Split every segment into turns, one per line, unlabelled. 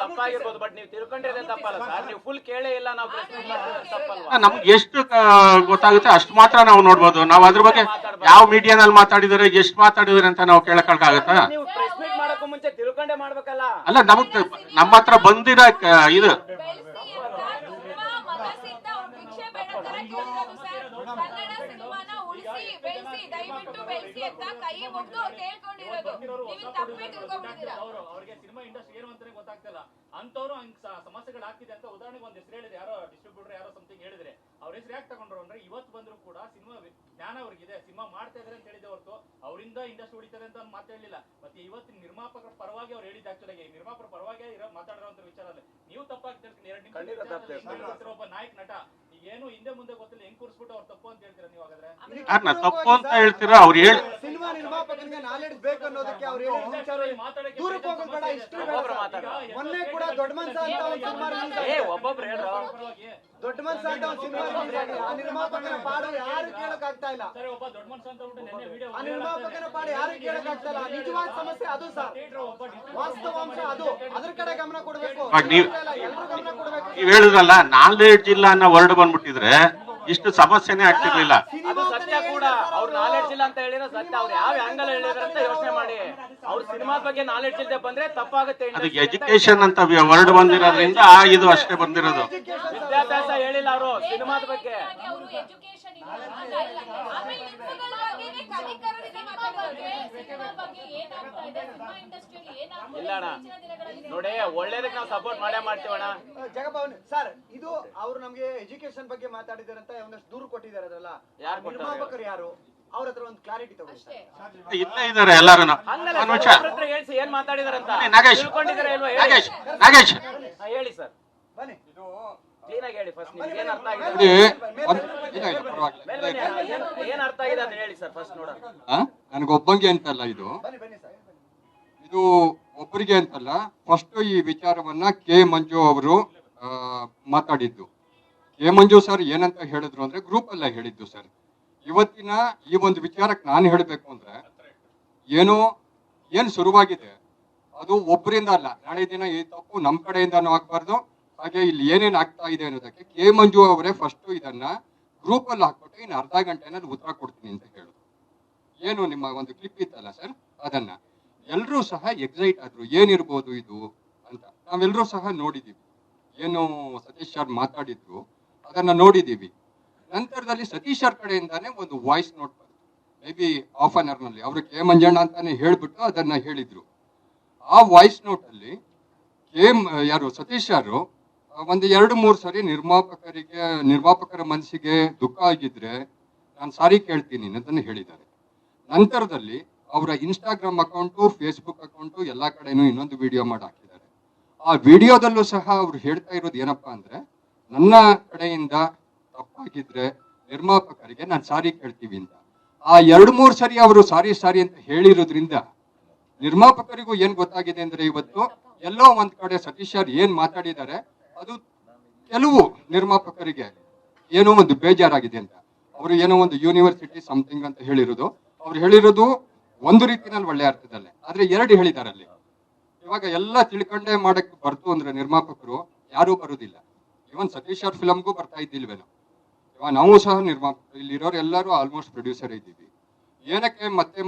ತಪ್ಪಾಗಿರ್ಬೋದು, but ನೀವು ತಿಳ್ಕೊಂಡಿರೋದೇ ತಪ್ಪಲ್ಲ sir. ನೀವು ಫುಲ್ ಕೇಳೇ ಇಲ್ಲ, ನಾವು ತಪ್ಪಲ್ವಾ?
ನಮ್ಗೆ ಎಷ್ಟು ಗೊತ್ತಾಗುತ್ತೆ ಅಷ್ಟು ಮಾತ್ರ ನಾವು ನೋಡ್ಬೋದು. ನಾವು ಅದ್ರ ಬಗ್ಗೆ ಯಾವ ಮೀಡಿಯಾನಲ್ಲಿ ಮಾತಾಡಿದಾರೆ, ಎಷ್ಟು ಮಾತಾಡಿದಾರೆ ಅಂತ ನಾವು ಕೇಳಕ್ಕಾಗತ್ತಾ?
ನೀವು ಪ್ರೆಸ್ ಮೀಟ್ ಮಾಡಕ್ಕೂ ಮುಂಚೆ ತಿಳ್ಕೊಂಡೇ ಮಾಡ್ಬೇಕಲ್ಲ.
ಅಲ್ಲ, ನಮ್ಮ ಹತ್ರ ಬಂದಿರೋ ಇದು
ಅವ್ರಿಗೆ ಸಿನಿಮಾ ಇಂಡಸ್ಟ್ರಿ ಏನು ಅಂತಾನೆ ಗೊತ್ತಾಗ್ತಿಲ್ಲ. ಅಂತವ್ರು ಹಂಗ ಸಮಸ್ಯೆಗಳಾಗ್ತಿದೆ ಅಂತ ಉದಾಹರಣೆಗೆ ಒಂದ್ ಹೆಸರು ಹೇಳಿದ್ರೆ, ಯಾರೋ ಡಿಸ್ಟ್ರಿಬ್ಯೂಟರ್ ಯಾರೋ ಸಮಥಿಂಗ್ ಹೇಳಿದ್ರೆ ಅವ್ರ ಹೆಸರು ಯಾಕೆ ತಗೊಂಡ್ರು ಅಂದ್ರೆ, ಇವತ್ತು ಬಂದ್ರು ಕೂಡ ಸಿನಿಮಾ ಜ್ಞಾನ ಅವ್ರಿಗಿದೆ, ಸಿನಿಮಾ ಮಾಡ್ತಾ ಇದಾರೆ ಅಂತ ಹೇಳಿದೆ ಹೊರತು ಅವರಿಂದ ಇಂಡಸ್ಟ್ರಿ ಉಳಿತಾರೆ ಅಂತ ಮಾತಾಡಲಿಲ್ಲ. ಮತ್ತೆ ಇವತ್ತು ನಿರ್ಮಾಪಕರ ಪರವಾಗಿ ಅವ್ರು ಹೇಳಿದ ಆಕ್ಚುಲಿ ನಿರ್ಮಾಪಕರ ಪರವಾಗಿ ಮಾತಾಡಿರೋಂಥ ವಿಚಾರದಲ್ಲಿ ನೀವು ತಪ್ಪಾಗಿ ತಿಳ್ಕೊಂಡು 2 ನಿಮಿಷ ಒಬ್ಬ ನಾಯಕ ನಟ ಏನು ಹಿಂದೆ ಮುಂದೆ ಗೊತ್ತಿಲ್ಲ ಹೆಂಗ್ ಕೂರಿಸ್ಬಿಟ್ಟು ಅವ್ರು ತಪ್ಪು ಅಂತ ಹೇಳ್ತೀರಾ ನೀವು? ಹಾಗಾದ್ರೆ
ತಪ್ಪು ಅಂತ ಹೇಳ್ತೀರಾ? ಅವ್ರು ಹೇಳಿ
ಸಿನಿಮಾ ನಿರ್ಮಾಪಕರಿಗೆ ನಾಲೆಡ್ಜ್ ಬೇಕು ಅನ್ನೋದಕ್ಕೆ ಅವ್ರು ದೂರಕ್ಕೆ ಹೋಗೋಣ. ಇಷ್ಟು ಮೊನ್ನೆ ಕೂಡ ದೊಡ್ಡ ಮನ್ಸ ಅಂತ ಒಂದು ಸಿನಿಮಾ ದೊಡ್ಡ ಮನ್ಸ ಅಂತ ಒಂದು ಸಿನಿಮಾ ಆ ನಿರ್ಮಾಪಕನ ಪಾಡು ಯಾರು ಕೇಳಕ್ ಆಗ್ತಾ ಇಲ್ಲ. ಆ ನಿರ್ಮಾಪಕನ ಪಾಡು ಯಾರು ಕೇಳಕ್ ಆಗ್ತಾ ಇಲ್ಲ. ನಿಜವಾದ ಸಮಸ್ಯೆ ಅದು ಸರ್, ವಾಸ್ತವಾಂಶ ಅದು. ಅದ್ರ ಕಡೆ ಗಮನ ಕೊಡ್ಬೇಕು, ಎಲ್ಲರೂ ಗಮನ ಕೊಡ್ಬೇಕು.
ನೀವ್ ಹೇಳಿದ್ರಲ್ಲ ನಾಲೆಡ್ಜ್ ಇಲ್ಲ ಅನ್ನೋ ವರ್ಡ್ ಬಂದ್ಬಿಟ್ಟಿದ್ರೆ ಇಷ್ಟು ಸಮಸ್ಯೆನೇ ಆಗ್ತಿರ್ಲಿಲ್ಲ.
ಅದು ಸತ್ಯ ಕೂಡ. ಅವ್ರು ನಾಲೆಡ್ಜ್ ಇಲ್ಲ ಅಂತ ಹೇಳಿದ್ರೆ ಸತ್ಯ. ಅವ್ರು ಯಾವ ಆಂಗಲ್ ಹೇಳಿದ್ರೆ ಅಂತ ಯೋಚನೆ ಮಾಡಿ. ಅವ್ರು ಸಿನಿಮಾ ಬಗ್ಗೆ ನಾಲೆಡ್ಜ್ ಇಲ್ಲದೆ ಬಂದ್ರೆ ತಪ್ಪಾಗುತ್ತೆ.
ಅದಕ್ಕೆ ಎಜುಕೇಶನ್ ಅಂತ ವರ್ಡ್ ಬಂದಿರೋದ್ರಿಂದ ಇದು ಅಷ್ಟೇ ಬಂದಿರೋದು.
ವಿದ್ಯಾಭ್ಯಾಸ ಹೇಳಿಲ್ಲ ಅವರು ಸಿನಿಮಾದ ಬಗ್ಗೆ. ಇಲ್ಲ ನೋಡಿ, ಒಳ್ಳೇದಕ್ಕೆ ನಾವು ಸಪೋರ್ಟ್ ಮಾಡೇ ಮಾಡ್ತೀವಣ್ಣ.
ಜಗಭವನ್ ಸರ್, ಇದು ಅವ್ರು ನಮ್ಗೆ ಎಜುಕೇಶನ್ ಬಗ್ಗೆ ಮಾತಾಡಿದಾರೆ ಅಂತ ಒಂದಷ್ಟು ದೂರು ಕೊಟ್ಟಿದ್ದಾರೆ. ಅದಲ್ಲ, ನಿರ್ಮಾಪಕರು ಯಾರು ಅವ್ರ ಹತ್ರ ಒಂದು ಕ್ಲಾರಿಟಿ ತಗೊಳ್ಳಿ.
ಇಲ್ಲೇ ಇದಾರೆ ಎಲ್ಲಾರು.
ಹೇಳ್ಸಿ ಏನ್ ಮಾತಾಡಿದಾರಂತ
ನಾಗೇಶ್
ಹೇಳಿ ಸರ್.
ಬನ್ನಿ,
ಕ್ಲೀನ್ ಆಗಿ ಹೇಳಿ ಫಸ್ಟ್. ನಿಮ್ಗೆ ಏನ್ ಅರ್ಥ ಆಗಿದೆ, ಏನ್ ಅರ್ಥ ಆಗಿದೆ ಅಂತ ಹೇಳಿ ಸರ್ ಫಸ್ಟ್ ನೋಡೋಣ.
ನನಗೊಬ್ಬಂಗೆ ಅಂತಲ್ಲ ಇದು,
ಬನ್ನಿ ಬನ್ನಿ ಸರ್.
ಇದು ಒಬ್ಬರಿಗೆ ಅಂತಲ್ಲ. ಫಸ್ಟ್ ಈ ವಿಚಾರವನ್ನ ಕೆ ಮಂಜು ಅವರು ಮಾತಾಡಿದ್ದು. ಕೆ ಮಂಜು ಸರ್ ಏನಂತ ಹೇಳಿದ್ರು ಅಂದ್ರೆ, ಗ್ರೂಪ್ ಅಲ್ಲ ಹೇಳಿದ್ದು ಸರ್. ಇವತ್ತಿನ ಈ ಒಂದು ವಿಚಾರಕ್ಕೆ ನಾನು ಹೇಳಬೇಕು ಅಂದ್ರೆ, ಏನು ಶುರುವಾಗಿದೆ ಅದು ಒಬ್ಬರಿಂದ ಅಲ್ಲ. ನಾಳೆ ದಿನ ಈ ತಪ್ಪು ನಮ್ಮ ಕಡೆಯಿಂದನೂ ಆಗ್ಬಾರ್ದು. ಹಾಗೆ ಇಲ್ಲಿ ಏನೇನು ಆಗ್ತಾ ಇದೆ ಅನ್ನೋದಕ್ಕೆ ಕೆ ಮಂಜು ಅವರೇ ಫಸ್ಟ್ ಇದನ್ನ ಗ್ರೂಪ್ ಅಲ್ಲಿ ಹಾಕ್ಬಿಟ್ಟು ಇನ್ನು ಅರ್ಧ ಗಂಟೆನಲ್ಲಿ ಉತ್ತರ ಕೊಡ್ತೀನಿ ಅಂತ ಹೇಳಿದ್ರು. ಏನು ನಿಮ್ಮ ಒಂದು ಕ್ಲಿಪ್ ಇತ್ತಲ್ಲ ಸರ್, ಅದನ್ನ ಎಲ್ಲರೂ ಸಹ ಎಕ್ಸೈಟ್ ಆದ್ರು, ಏನಿರ್ಬೋದು ಇದು ಅಂತ. ನಾವೆಲ್ಲರೂ ಸಹ ನೋಡಿದೀವಿ. ಏನು ಸತೀಶ್ ಸರ್ ಮಾತಾಡಿದ್ರು ಅದನ್ನ ನೋಡಿದೀವಿ. ನಂತರದಲ್ಲಿ ಸತೀಶ್ ಸರ್ ಕಡೆಯಿಂದಾನೇ ಒಂದು ವಾಯ್ಸ್ ನೋಟ್ ಬಂತು, maybe half an hour ನಲ್ಲಿ. ಅವರು ಕೆ ಮಂಜಣ್ಣ ಅಂತಾನೆ ಹೇಳ್ಬಿಟ್ಟು ಅದನ್ನ ಹೇಳಿದ್ರು. ಆ ವಾಯ್ಸ್ ನೋಟ್ ಅಲ್ಲಿ ಸತೀಶ್ ಸರ್ ಒಂದು 2-3 ಸರಿ ನಿರ್ಮಾಪಕರ ಮನಸ್ಸಿಗೆ ದುಃಖ ಆಗಿದ್ರೆ ನಾನು ಸಾರಿ ಕೇಳ್ತೀನಿ ಅನ್ನೋದನ್ನು ಹೇಳಿದ್ದಾರೆ. ನಂತರದಲ್ಲಿ ಅವರ ಇನ್ಸ್ಟಾಗ್ರಾಮ್ ಅಕೌಂಟು, ಫೇಸ್ಬುಕ್ ಅಕೌಂಟು ಎಲ್ಲ ಕಡೆನೂ ಇನ್ನೊಂದು ವಿಡಿಯೋ ಮಾಡಿ ಹಾಕಿದ್ದಾರೆ. ಆ ವಿಡಿಯೋದಲ್ಲೂ ಸಹ ಅವ್ರು ಹೇಳ್ತಾ ಇರೋದು ಏನಪ್ಪಾ ಅಂದ್ರೆ, ನನ್ನ ಕಡೆಯಿಂದ ತಪ್ಪಾಗಿದ್ರೆ ನಿರ್ಮಾಪಕರಿಗೆ ನಾನು ಸಾರಿ ಕೇಳ್ತೀವಿ ಅಂತ. ಆ 2-3 ಸರಿ ಅವರು ಸಾರಿ ಅಂತ ಹೇಳಿರೋದ್ರಿಂದ ನಿರ್ಮಾಪಕರಿಗೂ ಏನ್ ಗೊತ್ತಾಗಿದೆ ಅಂದ್ರೆ, ಇವತ್ತು ಎಲ್ಲೋ ಒಂದ್ ಕಡೆ ಸತೀಶ್ ಸರ್ ಏನ್ ಮಾತಾಡಿದ್ದಾರೆ ಅದು ಕೆಲವು ನಿರ್ಮಾಪಕರಿಗೆ ಏನೋ ಒಂದು ಬೇಜಾರಾಗಿದೆ ಅಂತ. ಅವರು ಏನೋ ಒಂದು ಯೂನಿವರ್ಸಿಟಿ ಸಮಥಿಂಗ್ ಅಂತ ಹೇಳಿರೋದು, ಅವ್ರು ಹೇಳಿರೋದು ಒಂದು ರೀತಿನಲ್ಲಿ ಒಳ್ಳೆ ಅರ್ಥದಲ್ಲೇ, ಆದ್ರೆ 2 ಹೇಳಿದ್ದಾರೆ ಅಲ್ಲಿ. ಇವಾಗ ಎಲ್ಲ ತಿಳ್ಕೊಂಡೇ ಮಾಡಕ್ ಬರ್ತು ಅಂದ್ರೆ ನಿರ್ಮಾಪಕರು ಯಾರೂ ಬರುದಿಲ್ಲ. ಇವನ್ ಸತೀಶ್ ಸರ್ ಫಿಲಮ್ಗೂ ಬರ್ತಾ ಇದ್ದಿಲ್ವೇನೋ. ಇವಾಗ ನಾವು ಸಹ ನಿರ್ಮಾಪಕರು, ಇಲ್ಲಿರೋರು ಎಲ್ಲರೂ ಆಲ್ಮೋಸ್ಟ್ ಪ್ರೊಡ್ಯೂಸರ್ ಇದ್ದೀವಿ. ಏನಕ್ಕೆ ಮತ್ತೆ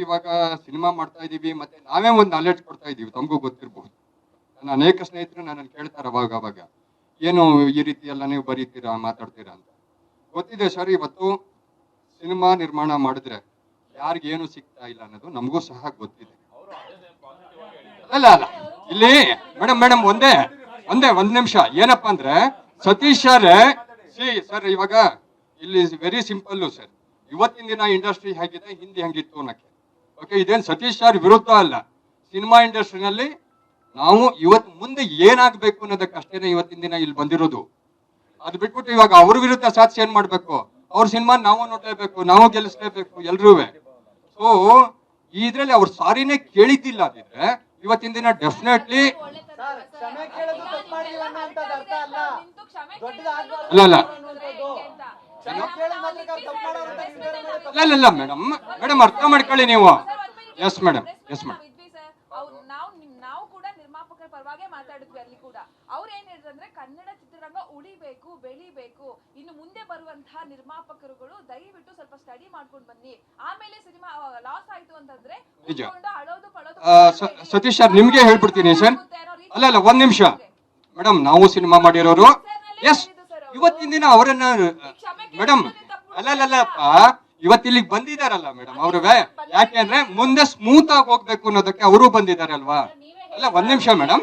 ಇವಾಗ ಸಿನಿಮಾ ಮಾಡ್ತಾ ಇದೀವಿ, ಮತ್ತೆ ನಾವೇ ಒಂದು ನಾಲೆಡ್ಜ್ ಕೊಡ್ತಾ ಇದೀವಿ. ತಮಗೂ ಗೊತ್ತಿರಬಹುದು, ನನ್ನ ಅನೇಕ ಸ್ನೇಹಿತರು ನನ್ನನ್ನು ಕೇಳ್ತಾರೆ ಅವಾಗ ಏನು ಈ ರೀತಿ ಎಲ್ಲ ನೀವು ಬರೀತೀರಾ, ಮಾತಾಡ್ತೀರಾ ಅಂತ. ಗೊತ್ತಿದೆ ಸರ್, ಇವತ್ತು ಸಿನಿಮಾ ನಿರ್ಮಾಣ ಮಾಡಿದ್ರೆ ಯಾರಿಗೇನು ಸಿಗ್ತಾ ಇಲ್ಲ ಅನ್ನೋದು ನಮಗೂ ಸಹ ಗೊತ್ತಿದೆ. ಅಲ್ಲ ಇಲ್ಲಿ ಮೇಡಮ್ ಒಂದೇ ಒಂದ್ ನಿಮಿಷ. ಏನಪ್ಪಾ ಅಂದ್ರೆ ಸತೀಶ್ ಸರ್ ಇವಾಗ ಇಲ್ಲಿ ವೆರಿ ಸಿಂಪಲ್ ಸರ್. ಇವತ್ತಿನ ದಿನ ಇಂಡಸ್ಟ್ರಿ ಹೇಗಿದೆ, ಹಿಂದೆ ಹೆಂಗಿತ್ತು ಅನ್ನಕ್ಕೆ. ಓಕೆ, ಇದೇನು ಸತೀಶ್ ಸರ್ ವಿರುದ್ಧ ಅಲ್ಲ. ಸಿನಿಮಾ ಇಂಡಸ್ಟ್ರಿನಲ್ಲಿ ನಾವು ಇವತ್ತು ಮುಂದೆ ಏನಾಗ್ಬೇಕು ಅನ್ನೋದಕ್ಕೆ ಅಷ್ಟೇನೆ ಇವತ್ತಿನ ದಿನ ಇಲ್ಲಿ ಬಂದಿರೋದು. ಅದು ಬಿಟ್ಬಿಟ್ಟು ಇವಾಗ ಅವ್ರ ವಿರುದ್ಧ ಸಾಧಿಸಿ ಏನ್ ಮಾಡ್ಬೇಕು, ಅವ್ರ ಸಿನಿಮಾ ನಾವು ನೋಡ್ಲೇಬೇಕು, ನಾವು ಗೆಲ್ಲಿಸ್ಲೇಬೇಕು ಎಲ್ರೂ. ಸೊ ಇದ್ರಲ್ಲಿ ಅವ್ರ ಸಾರಿನೇ ಕೇಳಿದ್ದಿಲ್ಲ ಅಂದಿದ್ರೆ ಇವತ್ತಿನ ದಿನ ಡೆಫಿನೆಟ್ಲಿ ಅಲ್ಲ ಮೇಡಮ್ ಅರ್ಥ ಮಾಡ್ಕೊಳ್ಳಿ ನೀವು. ಎಸ್ ಮೇಡಮ್
ನಾವು ಕೂಡ ನಿರ್ಮಾಪಕರ ಪರವಾಗಿ ಮಾತಾಡಿದ್ವಿ. ಮಾತಾಡಿದ್ವಿ ಅಲ್ಲಿ ಕೂಡ. ಅವ್ರು ಏನ್ ಹೇಳಿದ್ರೆ ಕನ್ನಡ ಚಿತ್ರರಂಗ ಉಳಿಬೇಕು, ಬೆಳಿಬೇಕು, ಇನ್ನು ಮುಂದೆ ಬರುವಂತಹ ನಿರ್ಮಾಪಕರುಗಳು ದಯವಿಟ್ಟು ಸ್ವಲ್ಪ ಸ್ಟಡಿ ಮಾಡ್ಕೊಂಡು ಬನ್ನಿ, ಆಮೇಲೆ ಸಿನಿಮಾ ಲಾಸ್ ಆಯ್ತು ಅಂತಂದ್ರೆ ಅಳೋದು ಪಳೋದು.
ಸತೀಶ್ ಸರ್ ನಿಮ್ಗೆ ಹೇಳ್ಬಿಡ್ತೀನಿ ಸರ್. ಅಲ್ಲ ಒಂದ್ ನಿಮಿಷ ಮೇಡಮ್, ನಾವು ಸಿನಿಮಾ ಮಾಡಿರೋರು ಎಸ್ ಇವತ್ತಿನ ದಿನ ಅವರನ್ನ ಮೇಡಮ್ ಅಲ್ಲಲ್ಲಪ್ಪ ಇವತ್ತಿಲ್ಲಿಗೆ ಬಂದಿದಾರಲ್ಲ ಮೇಡಮ್ ಅವ್ರಿಗೆ, ಯಾಕೆಂದ್ರೆ ಮುಂದೆ ಸ್ಮೂತ್ ಆಗಿ ಹೋಗ್ಬೇಕು ಅನ್ನೋದಕ್ಕೆ ಅವರು ಬಂದಿದಾರಲ್ವಾ. ಅಲ್ಲ ಒಂದ್ ನಿಮಿಷ ಮೇಡಮ್,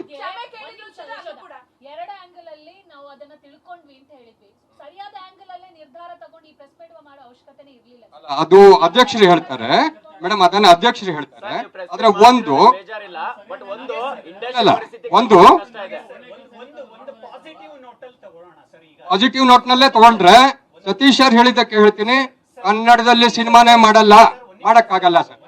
ಎರಡು ಆಂಗಲ್ ಅಲ್ಲಿ ನಾವು ಅದನ್ನ ತಿಳ್ಕೊಂಡ್ವಿ ಅಂತ ಹೇಳಿದ್ವಿ. ಸರಿಯಾದ ಆಂಗಲ್ ಅಲ್ಲೇ ನಿರ್ಧಾರ ತಗೊಂಡು ಈ ಪ್ರೆಸ್ ಮೀಟ್ ಮಾಡೋ ಅವಶ್ಯಕತೆನೇ ಇರ್ಲಿಲ್ಲ.
ಅದು ಅಧ್ಯಕ್ಷರು ಹೇಳ್ತಾರೆ ಮೇಡಮ್, ಅದನ್ನ ಅಧ್ಯಕ್ಷರು ಹೇಳ್ತಾರೆ. ಆದ್ರೆ ಒಂದು
ಬೇಜಾರಿಲ್ಲ, ಬಟ್ ಒಂದು
ಅಲ್ಲ ಒಂದು ಪಾಸಿಟಿವ್ ನೋಟ್ ನಲ್ಲೇ ತಗೊಂಡ್ರೆ, ಸತೀಶ್ ಸರ್ ಹೇಳಿದ್ದಕ್ಕೆ ಹೇಳ್ತೀನಿ, ಕನ್ನಡದಲ್ಲಿ ಸಿನಿಮಾನೇ ಮಾಡಕ್ಕಾಗಲ್ಲ ಸರ್.